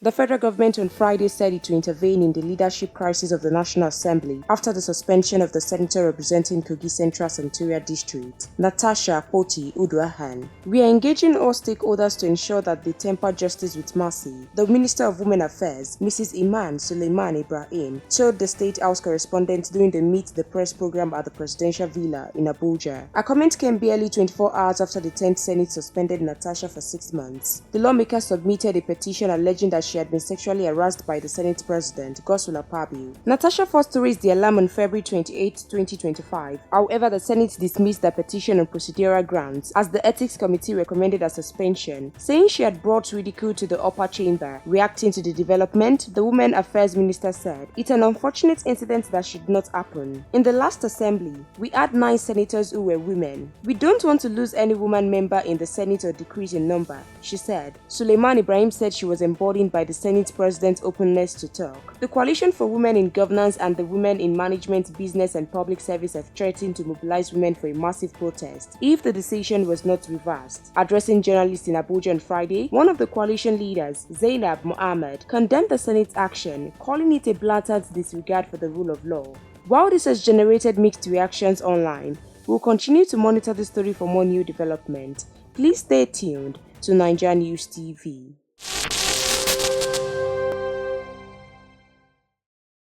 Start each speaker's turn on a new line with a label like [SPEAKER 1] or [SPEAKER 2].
[SPEAKER 1] The federal government on Friday said it will intervene in the leadership crisis of the National Assembly after the suspension of the senator representing Kogi Central Senatorial District, Natasha akpoti-uduaghan. "We are engaging all stakeholders to ensure that they temper justice with mercy," the Minister of Women Affairs, Mrs. Iman Suleiman Ibrahim, told the State House correspondent during the Meet the Press program at the Presidential Villa in Abuja. Her comment came barely 24 hours after the 10th Senate suspended Natasha for 6 months. The lawmaker submitted a petition alleging that she had been sexually harassed by the Senate President, Godswill Akpabio. Natasha first raised the alarm on February 28, 2025. However, the Senate dismissed the petition on procedural grounds as the Ethics Committee recommended her suspension, saying she had brought ridicule to the upper chamber. Reacting to the development, the Women Affairs Minister said, "It's an unfortunate incident that should not happen. In the last assembly, we had 9 senators who were women. We don't want to lose any woman member in the Senate or decrease in number," she said. Suleiman Ibrahim said she was emboldened by the Senate President's openness to talk. The Coalition for Women in Governance and the Women in Management, Business and Public Service have threatened to mobilize women for a massive protest if the decision was not reversed. Addressing journalists in Abuja on Friday, one of the coalition leaders, Zainab Mohammed, condemned the Senate's action, calling it a blatant disregard for the rule of law. While this has generated mixed reactions online, we will continue to monitor the story for more new developments. Please stay tuned to NaijaNews TV.